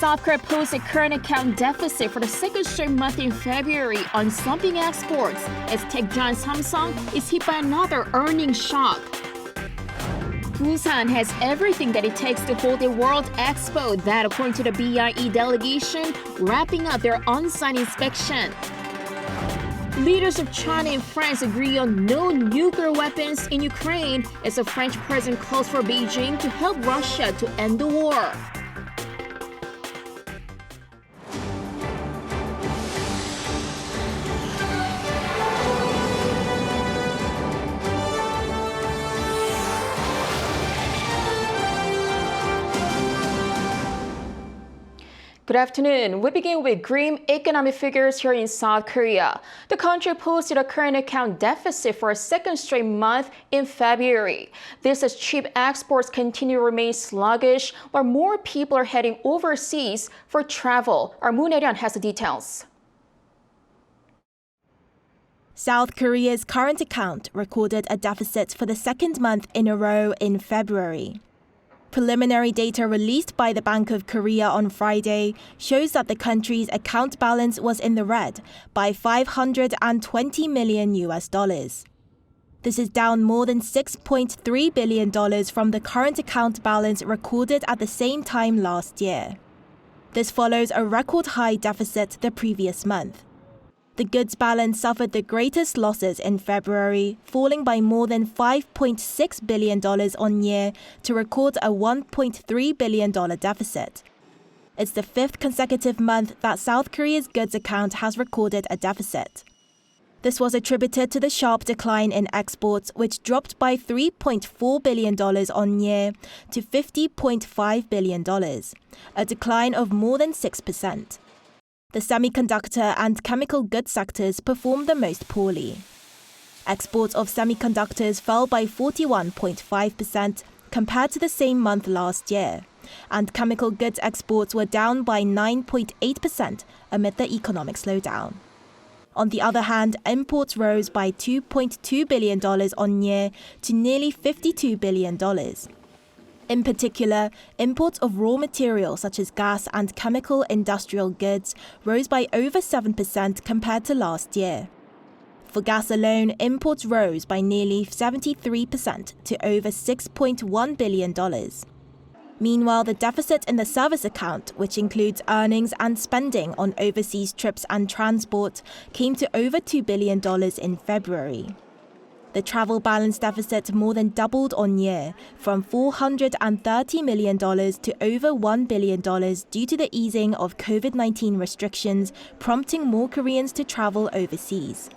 South Korea posted current account deficit for the second straight month in February on slumping exports as tech giant Samsung is hit by another earnings shock. Busan has everything that it takes to hold a World Expo that, according to the BIE delegation, wrapping up their on-site inspection. Leaders of China and France agree on no nuclear weapons in Ukraine as the French president calls for Beijing to help Russia to end the war. Good afternoon. We begin with grim economic figures here in South Korea. The country posted a current account deficit for a second straight month in February. This as cheap exports continue to remain sluggish, while more people are heading overseas for travel. Our Moon Arirang has the details. South Korea's current account recorded a deficit for the second month in a row in February. Preliminary data released by the Bank of Korea on Friday shows that the country's account balance was in the red by $520 million. This is down more than $6.3 billion from the current account balance recorded at the same time last year. This follows a record high deficit the previous month. The goods balance suffered the greatest losses in February, falling by more than $5.6 billion on year to record a $1.3 billion deficit. It's the fifth consecutive month that South Korea's goods account has recorded a deficit. This was attributed to the sharp decline in exports, which dropped by $3.4 billion on year to $50.5 billion, a decline of more than 6%. The semiconductor and chemical goods sectors performed the most poorly. Exports of semiconductors fell by 41.5% compared to the same month last year, and chemical goods exports were down by 9.8% amid the economic slowdown. On the other hand, imports rose by $2.2 billion on year to nearly $52 billion. In particular, imports of raw materials such as gas and chemical industrial goods rose by over 7% compared to last year. For gas alone, imports rose by nearly 73% to over $6.1 billion. Meanwhile, the deficit in the service account, which includes earnings and spending on overseas trips and transport, came to over $2 billion in February. The travel balance deficit more than doubled on year, from $430 million to over $1 billion due to the easing of COVID-19 restrictions, prompting more Koreans to travel overseas.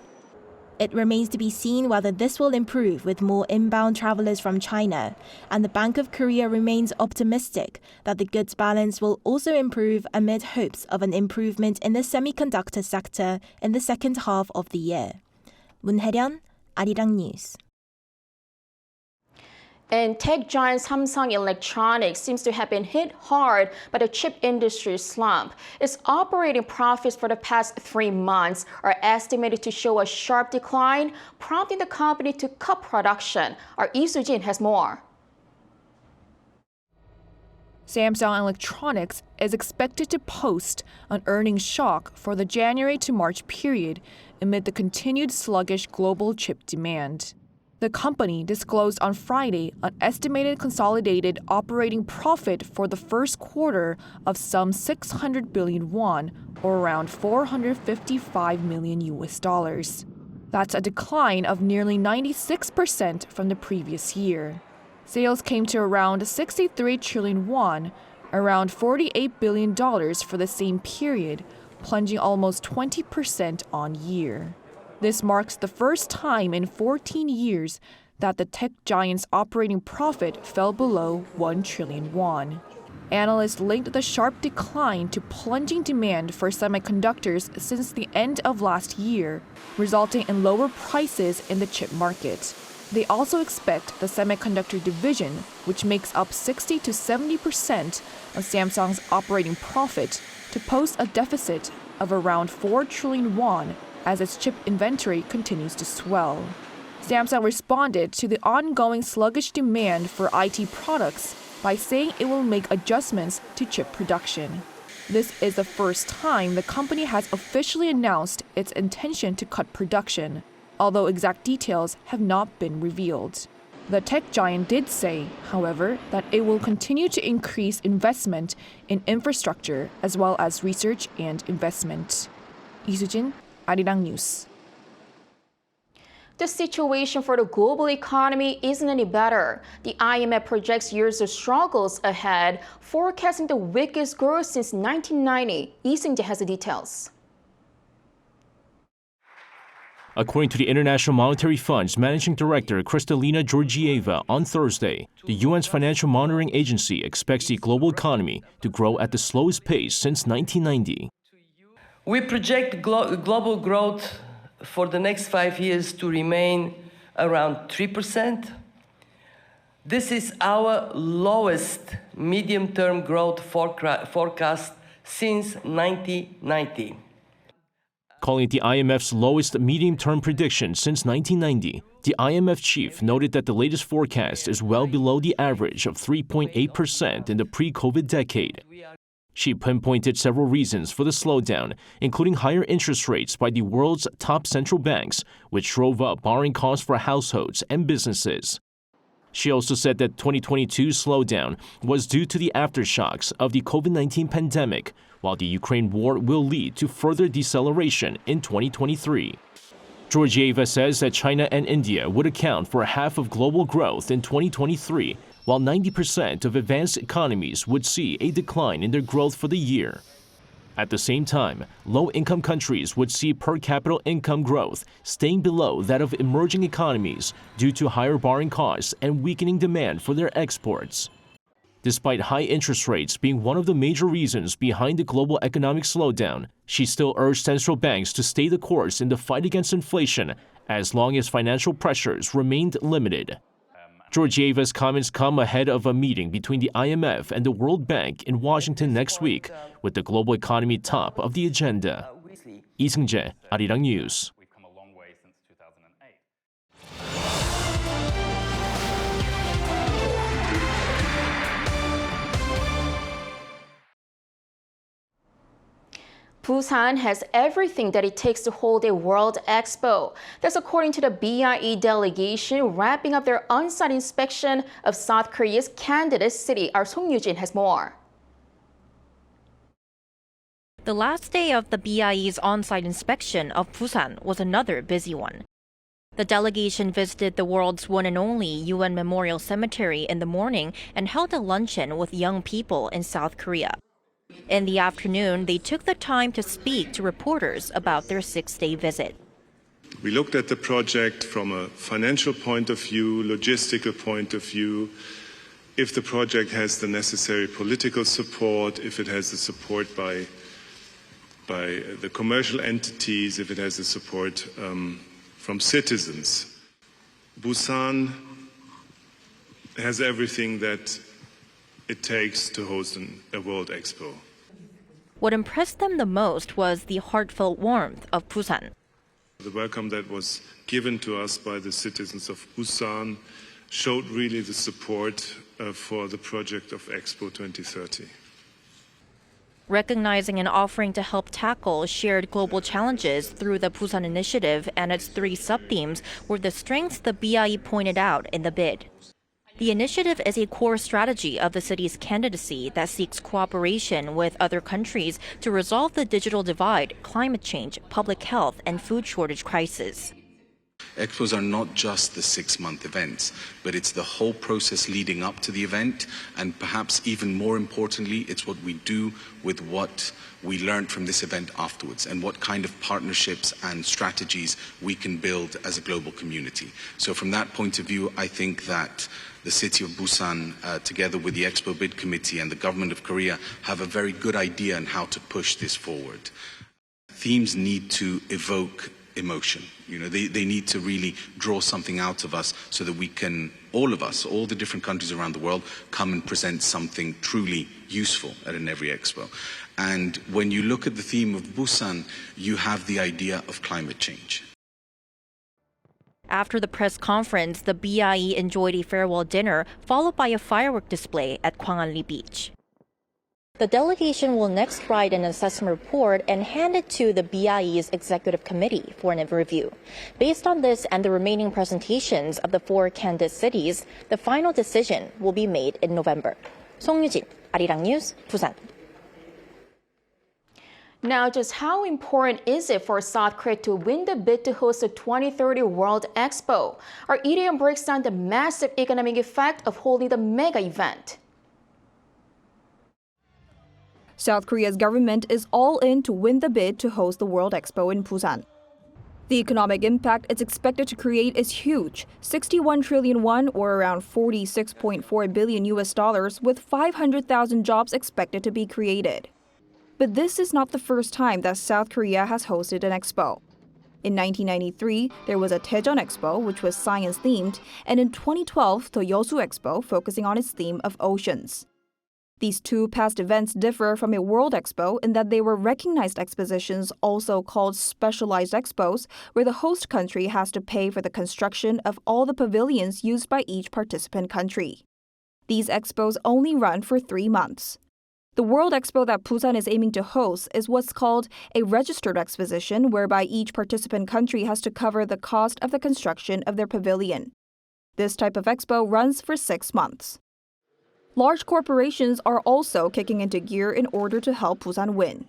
It remains to be seen whether this will improve with more inbound travelers from China, and the Bank of Korea remains optimistic that the goods balance will also improve amid hopes of an improvement in the semiconductor sector in the second half of the year. Moon Arirang, Arirang News. And tech giant Samsung Electronics seems to have been hit hard by the chip industry slump. Its operating profits for the past 3 months are estimated to show a sharp decline, prompting the company to cut production. Our Lee Soo-jin has more. Samsung Electronics is expected to post an earnings shock for the January to March period amid the continued sluggish global chip demand. The company disclosed on Friday an estimated consolidated operating profit for the first quarter of some 600 billion won, or around $455 million. That's a decline of nearly 96% from the previous year. Sales came to around 63 trillion won, around $48 billion for the same period, plunging almost 20% on year. This marks the first time in 14 years that the tech giant's operating profit fell below 1 trillion won. Analysts linked the sharp decline to plunging demand for semiconductors since the end of last year, resulting in lower prices in the chip market. They also expect the semiconductor division, which makes up 60 to 70% of Samsung's operating profit, to post a deficit of around 4 trillion won as its chip inventory continues to swell. Samsung responded to the ongoing sluggish demand for IT products by saying it will make adjustments to chip production. This is the first time the company has officially announced its intention to cut production, although exact details have not been revealed. The tech giant did say, however, that it will continue to increase investment in infrastructure as well as research and investment. 이수진, Arirang News. The situation for the global economy isn't any better. The IMF projects years of struggles ahead, forecasting the weakest growth since 1990. Lee Seung-jae has the details. According to the International Monetary Fund's Managing Director Kristalina Georgieva on Thursday, the UN's Financial Monitoring Agency expects the global economy to grow at the slowest pace since 1990. We project global growth for the next 5 years to remain around 3%. This is our lowest medium-term growth forecast since 1990. Calling it the IMF's lowest medium-term prediction since 1990, the IMF chief noted that the latest forecast is well below the average of 3.8% in the pre-COVID decade. She pinpointed several reasons for the slowdown, including higher interest rates by the world's top central banks, which drove up borrowing costs for households and businesses. She also said that 2022's slowdown was due to the aftershocks of the COVID-19 pandemic, while the Ukraine war will lead to further deceleration in 2023. Georgieva says that China and India would account for half of global growth in 2023, while 90% of advanced economies would see a decline in their growth for the year. At the same time, low-income countries would see per capita income growth staying below that of emerging economies due to higher borrowing costs and weakening demand for their exports. Despite high interest rates being one of the major reasons behind the global economic slowdown, she still urged central banks to stay the course in the fight against inflation as long as financial pressures remained limited. Georgieva's comments come ahead of a meeting between the IMF and the World Bank in Washington next week, with the global economy top of the agenda. Lee Seung-jae, Arirang News. Busan has everything that it takes to hold a World Expo. That's according to the BIE delegation wrapping up their on-site inspection of South Korea's candidate city. Our Song Yujin has more. The last day of the BIE's on-site inspection of Busan was another busy one. The delegation visited the world's one and only UN Memorial Cemetery in the morning and held a luncheon with young people in South Korea. In the afternoon, they took the time to speak to reporters about their 6-day visit. We looked at the project from a financial point of view, logistical point of view, if the project has the necessary political support, if it has the support by the commercial entities, if it has the support from citizens. Busan has everything that it takes to host a World Expo. What impressed them the most was the heartfelt warmth of Busan. The welcome that was given to us by the citizens of Busan showed really the support for the project of Expo 2030. Recognizing and offering to help tackle shared global challenges through the Busan Initiative and its 3 sub-themes were the strengths the BIE pointed out in the bid. The initiative is a core strategy of the city's candidacy that seeks cooperation with other countries to resolve the digital divide, climate change, public health, and food shortage crisis. Expos are not just the 6-month events, but it's the whole process leading up to the event, and perhaps even more importantly, it's what we do with what we learned from this event afterwards, and what kind of partnerships and strategies we can build as a global community. So from that point of view, I think that the city of Busan, together with the Expo Bid Committee and the government of Korea, have a very good idea on how to push this forward. Themes need to evoke emotion. They need to really draw something out of us so that we can, all of us, all the different countries around the world, come and present something truly useful at an Every Expo. And when you look at the theme of Busan, you have the idea of climate change. After the press conference, the BIE enjoyed a farewell dinner followed by a firework display at Gwanghwali Beach. The delegation will next write an assessment report and hand it to the BIE's executive committee for an review. Based on this and the remaining presentations of the 4 candidate cities, the final decision will be made in November. 송유진, Arirang News, Busan. Now, just how important is it for South Korea to win the bid to host the 2030 World Expo? Our EDM breaks down the massive economic effect of holding the mega event. South Korea's government is all in to win the bid to host the World Expo in Busan. The economic impact it's expected to create is huge, 61 trillion won or around $46.4 billion with 500,000 jobs expected to be created. But this is not the first time that South Korea has hosted an expo. In 1993, there was a Daejeon Expo, which was science-themed, and in 2012, the Yeosu Expo, focusing on its theme of oceans. These two past events differ from a World Expo in that they were recognized expositions, also called specialized expos, where the host country has to pay for the construction of all the pavilions used by each participant country. These expos only run for 3 months. The World Expo that Busan is aiming to host is what's called a registered exposition, whereby each participant country has to cover the cost of the construction of their pavilion. This type of expo runs for 6 months. Large corporations are also kicking into gear in order to help Busan win.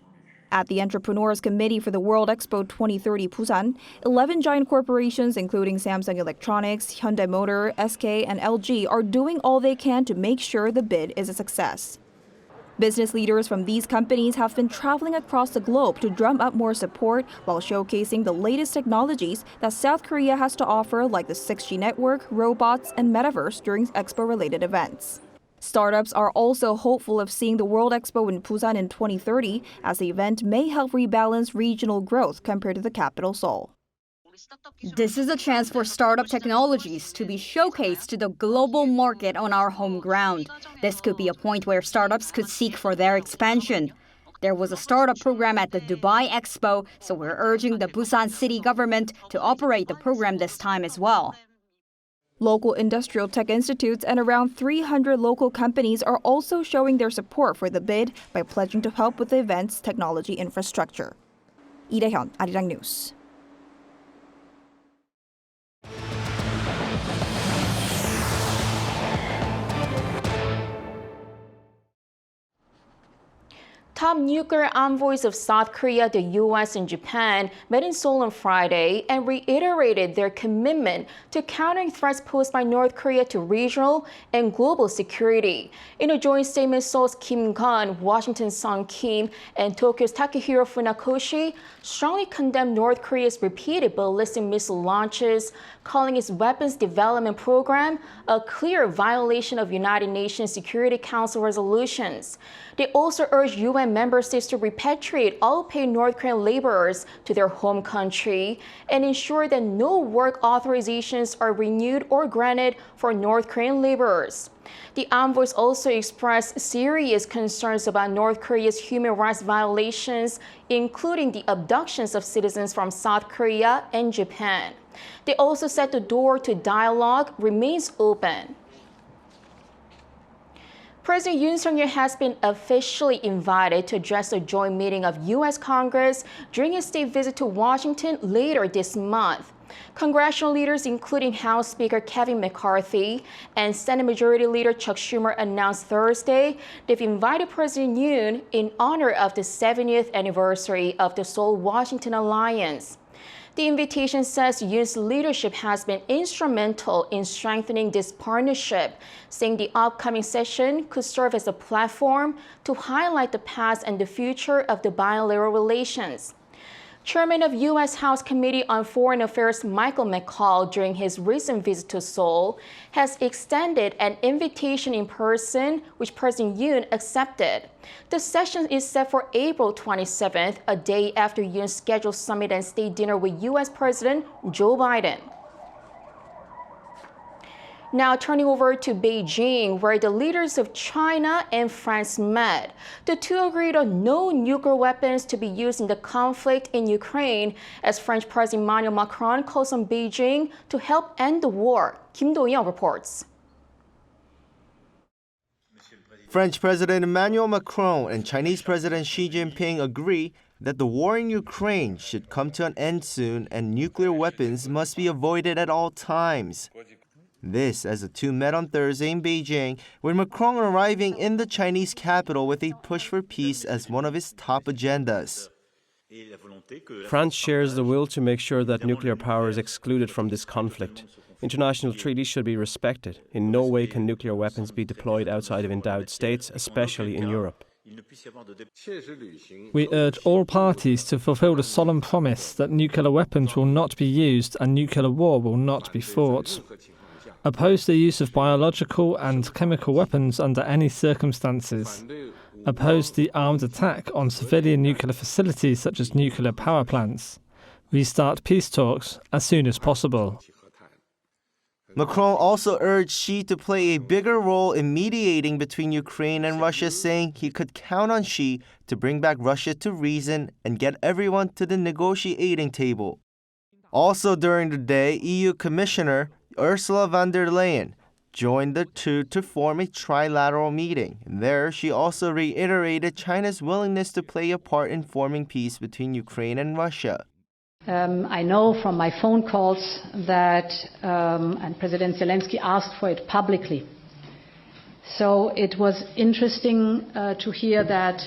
At the Entrepreneurs Committee for the World Expo 2030 Busan, 11 giant corporations including Samsung Electronics, Hyundai Motor, SK, and LG are doing all they can to make sure the bid is a success. Business leaders from these companies have been traveling across the globe to drum up more support while showcasing the latest technologies that South Korea has to offer, like the 6G network, robots, and metaverse during expo-related events. Startups are also hopeful of seeing the World Expo in Busan in 2030, as the event may help rebalance regional growth compared to the capital Seoul. This is a chance for startup technologies to be showcased to the global market on our home ground. This could be a point where startups could seek for their expansion. There was a startup program at the Dubai Expo, so we're urging the Busan city government to operate the program this time as well. Local industrial tech institutes and around 300 local companies are also showing their support for the bid by pledging to help with the event's technology infrastructure. Lee Dae-hyun, Arirang News. Top nuclear envoys of South Korea, the U.S., and Japan met in Seoul on Friday and reiterated their commitment to countering threats posed by North Korea to regional and global security. In a joint statement, Seoul's Kim Gun, Washington's Sung Kim, and Tokyo's Takehiro Funakoshi strongly condemned North Korea's repeated ballistic missile launches, calling its weapons development program a clear violation of United Nations Security Council resolutions. They also urged UN member states to repatriate all paid North Korean laborers to their home country and ensure that no work authorizations are renewed or granted for North Korean laborers. The envoys also expressed serious concerns about North Korea's human rights violations, including the abductions of citizens from South Korea and Japan. They also said the door to dialogue remains open. President Yoon has been officially invited to address a joint meeting of U.S. Congress during his state visit to Washington later this month. Congressional leaders, including House Speaker Kevin McCarthy and Senate Majority Leader Chuck Schumer, announced Thursday they've invited President Yoon in honor of the 70th anniversary of the Seoul-Washington alliance. The invitation says Yoon's leadership has been instrumental in strengthening this partnership, saying the upcoming session could serve as a platform to highlight the past and the future of the bilateral relations. Chairman of U.S. House Committee on Foreign Affairs Michael McCall, during his recent visit to Seoul, has extended an invitation in person, which President Yoon accepted. The session is set for April 27th, a day after Yoon's scheduled summit and state dinner with U.S. President Joe Biden. Now turning over to Beijing, where the leaders of China and France met. The two agreed on no nuclear weapons to be used in the conflict in Ukraine, as French President Emmanuel Macron calls on Beijing to help end the war. Kim Do-young reports. French President Emmanuel Macron and Chinese President Xi Jinping agree that the war in Ukraine should come to an end soon and nuclear weapons must be avoided at all times. This as the two met on Thursday in Beijing, with Macron arriving in the Chinese capital with a push for peace as one of his top agendas. France shares the will to make sure that nuclear power is excluded from this conflict. International treaties should be respected. In no way can nuclear weapons be deployed outside of endowed states, especially in Europe. We urge all parties to fulfill the solemn promise that nuclear weapons will not be used and nuclear war will not be fought. Oppose the use of biological and chemical weapons under any circumstances. Oppose the armed attack on civilian nuclear facilities such as nuclear power plants. Restart peace talks as soon as possible. Macron also urged Xi to play a bigger role in mediating between Ukraine and Russia, saying he could count on Xi to bring back Russia to reason and get everyone to the negotiating table. Also during the day, EU Commissioner Ursula von der Leyen joined the two to form a trilateral meeting. There, she also reiterated China's willingness to play a part in forming peace between Ukraine and Russia. I know from my phone calls that and President Zelensky asked for it publicly. So it was interesting to hear that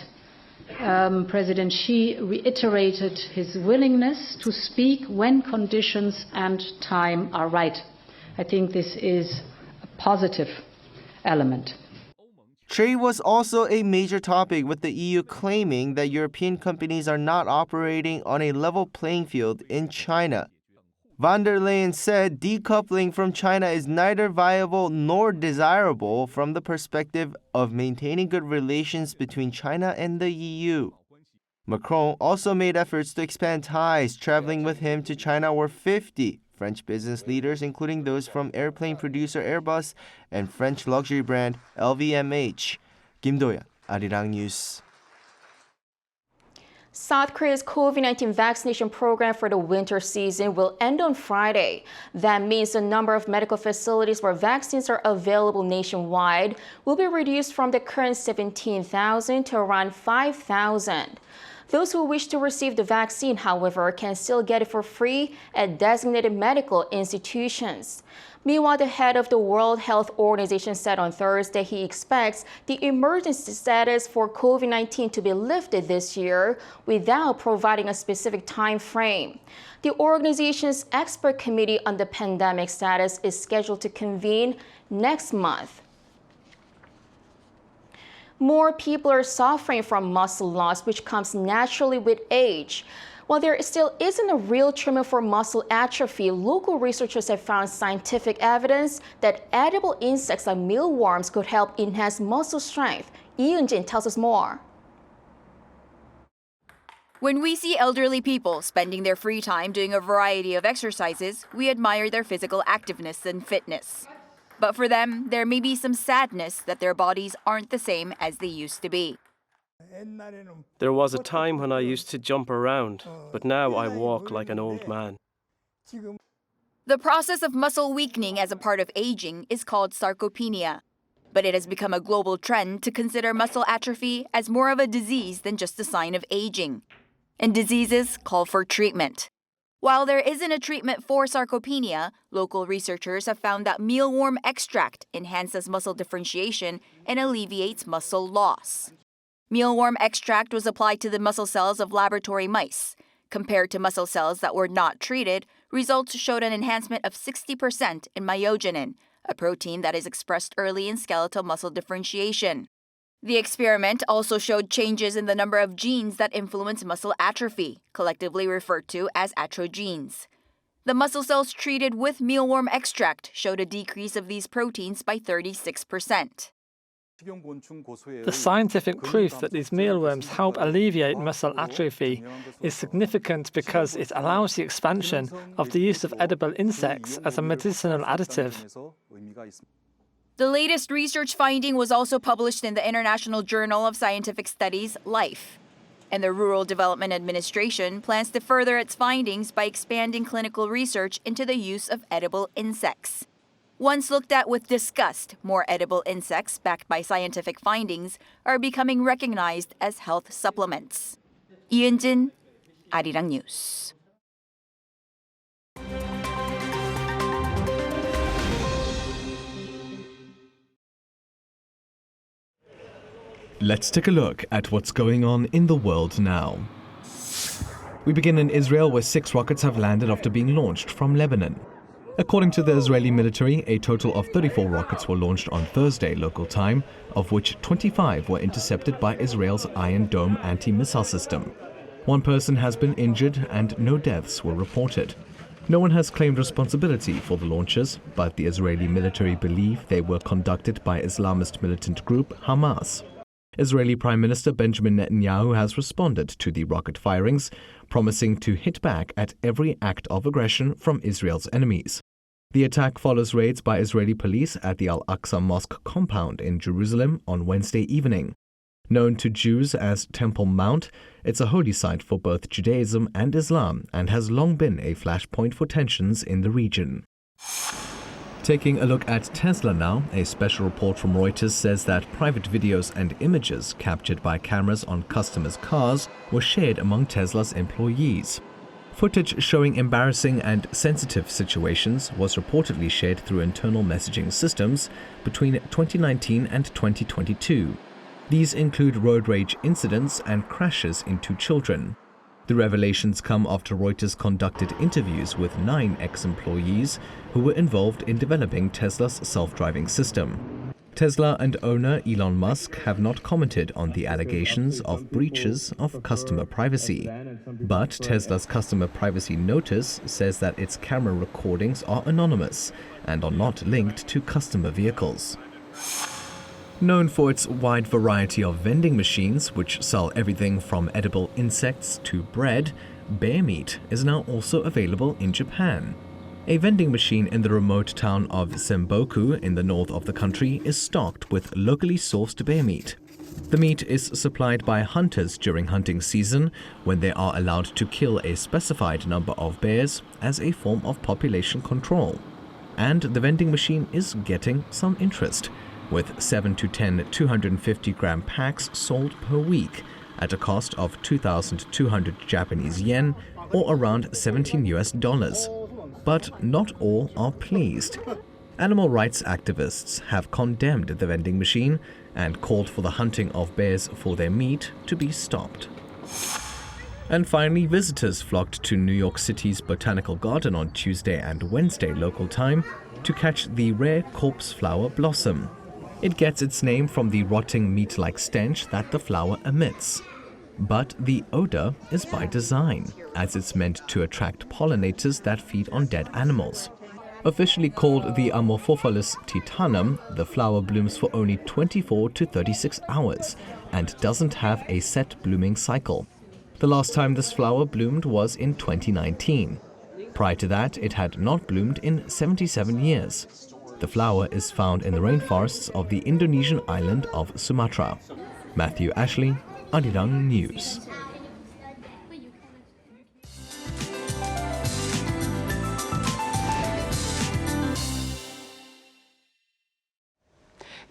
President Xi reiterated his willingness to speak when conditions and time are right. I think this is a positive element. Trade was also a major topic, with the EU claiming that European companies are not operating on a level playing field in China. Von der Leyen said decoupling from China is neither viable nor desirable from the perspective of maintaining good relations between China and the EU. Macron also made efforts to expand ties. Traveling with him to China were 50 French business leaders, including those from airplane producer Airbus and French luxury brand LVMH. Kim Do-yeon, Arirang News. South Korea's COVID-19 vaccination program for the winter season will end on Friday. That means the number of medical facilities where vaccines are available nationwide will be reduced from the current 17,000 to around 5,000. Those who wish to receive the vaccine, however, can still get it for free at designated medical institutions. Meanwhile, the head of the World Health Organization said on Thursday he expects the emergency status for COVID-19 to be lifted this year without providing a specific time frame. The organization's expert committee on the pandemic status is scheduled to convene next month. More people are suffering from muscle loss, which comes naturally with age. While there still isn't a real treatment for muscle atrophy, local researchers have found scientific evidence that edible insects like mealworms could help enhance muscle strength. Yoon tells us more. When we see elderly people spending their free time doing a variety of exercises, we admire their physical activeness and fitness. But for them, there may be some sadness that their bodies aren't the same as they used to be. There was a time when I used to jump around, but now I walk like an old man. The process of muscle weakening as a part of aging is called sarcopenia. But it has become a global trend to consider muscle atrophy as more of a disease than just a sign of aging. And diseases call for treatment. While there isn't a treatment for sarcopenia, local researchers have found that mealworm extract enhances muscle differentiation and alleviates muscle loss. Mealworm extract was applied to the muscle cells of laboratory mice. Compared to muscle cells that were not treated, results showed an enhancement of 60% in myogenin, a protein that is expressed early in skeletal muscle differentiation. The experiment also showed changes in the number of genes that influence muscle atrophy, collectively referred to as atrogenes. The muscle cells treated with mealworm extract showed a decrease of these proteins by 36%. The scientific proof that these mealworms help alleviate muscle atrophy is significant because it allows the expansion of the use of edible insects as a medicinal additive. The latest research finding was also published in the International Journal of Scientific Studies, Life. And the Rural Development Administration plans to further its findings by expanding clinical research into the use of edible insects. Once looked at with disgust, more edible insects backed by scientific findings are becoming recognized as health supplements. 이은진, Arirang News. Let's take a look at what's going on in the world now. We begin in Israel, where 6 rockets have landed after being launched from Lebanon. According to the Israeli military, a total of 34 rockets were launched on Thursday local time, of which 25 were intercepted by Israel's Iron Dome anti-missile system. 1 person has been injured and no deaths were reported. No one has claimed responsibility for the launches, but the Israeli military believe they were conducted by Islamist militant group Hamas. Israeli Prime Minister Benjamin Netanyahu has responded to the rocket firings, promising to hit back at every act of aggression from Israel's enemies. The attack follows raids by Israeli police at the al-Aqsa mosque compound in Jerusalem on Wednesday evening. Known to Jews as Temple Mount, it's a holy site for both Judaism and Islam and has long been a flashpoint for tensions in the region. Taking a look at Tesla now, a special report from Reuters says that private videos and images captured by cameras on customers' cars were shared among Tesla's employees. Footage showing embarrassing and sensitive situations was reportedly shared through internal messaging systems between 2019 and 2022. These include road rage incidents and crashes into children. The revelations come after Reuters conducted interviews with 9 ex-employees who were involved in developing Tesla's self-driving system. Tesla and owner Elon Musk have not commented on the allegations of breaches of customer privacy. But Tesla's customer privacy notice says that its camera recordings are anonymous and are not linked to customer vehicles. Known for its wide variety of vending machines, which sell everything from edible insects to bread, bear meat is now also available in Japan. A vending machine in the remote town of Senboku in the north of the country is stocked with locally sourced bear meat. The meat is supplied by hunters during hunting season, when they are allowed to kill a specified number of bears as a form of population control. And the vending machine is getting some interest, with 7 to 10 250-gram packs sold per week at a cost of 2,200 Japanese yen or around $17. But not all are pleased. Animal rights activists have condemned the vending machine and called for the hunting of bears for their meat to be stopped. And finally, visitors flocked to New York City's Botanical Garden on Tuesday and Wednesday local time to catch the rare corpse flower blossom. It gets its name from the rotting meat-like stench that the flower emits. But the odor is by design, as it's meant to attract pollinators that feed on dead animals. Officially called the Amorphophilus titanum, the flower blooms for only 24 to 36 hours and doesn't have a set blooming cycle. The last time this flower bloomed was in 2019. Prior to that, it had not bloomed in 77 years. The flower is found in the rainforests of the Indonesian island of Sumatra. Matthew Ashley, Arirang News.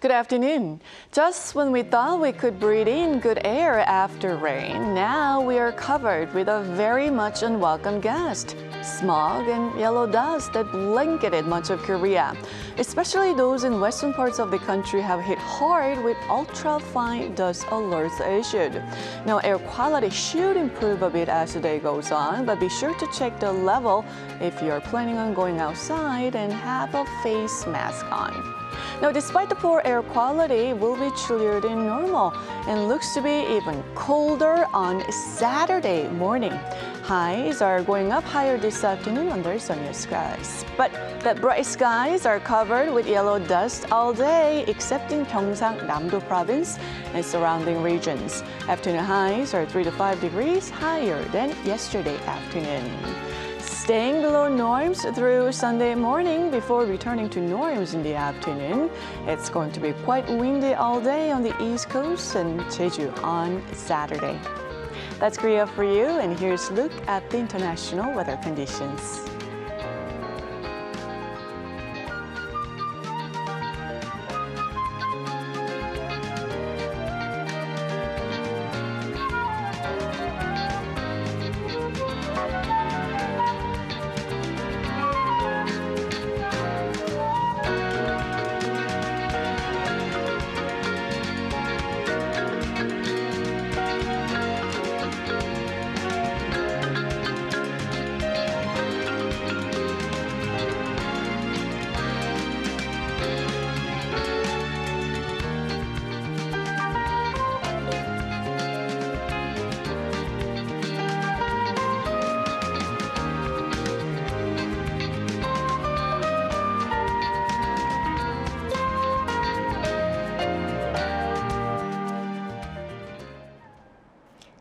Good afternoon. Just when we thought we could breathe in good air after rain, now we are covered with a very much unwelcome guest. Smog and yellow dust that blanketed much of Korea. Especially those in western parts of the country have hit hard with ultra-fine dust alerts issued. Now, air quality should improve a bit as the day goes on, but be sure to check the level if you're planning on going outside and have a face mask on. Now, despite the poor air quality, it will be chillier than normal and looks to be even colder on Saturday morning. Highs are going up higher this afternoon under sunny skies. But the bright skies are covered with yellow dust all day, except in Gyeongsang, Namdo province and surrounding regions. Afternoon highs are 3 to 5 degrees higher than yesterday afternoon. Staying below norms through Sunday morning before returning to norms in the afternoon. It's going to be quite windy all day on the East Coast and Jeju on Saturday. That's Korea for you, and here's a look at the international weather conditions.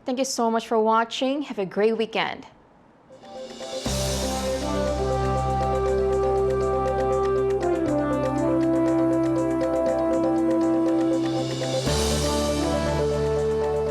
Thank you so much for watching. Have a great weekend.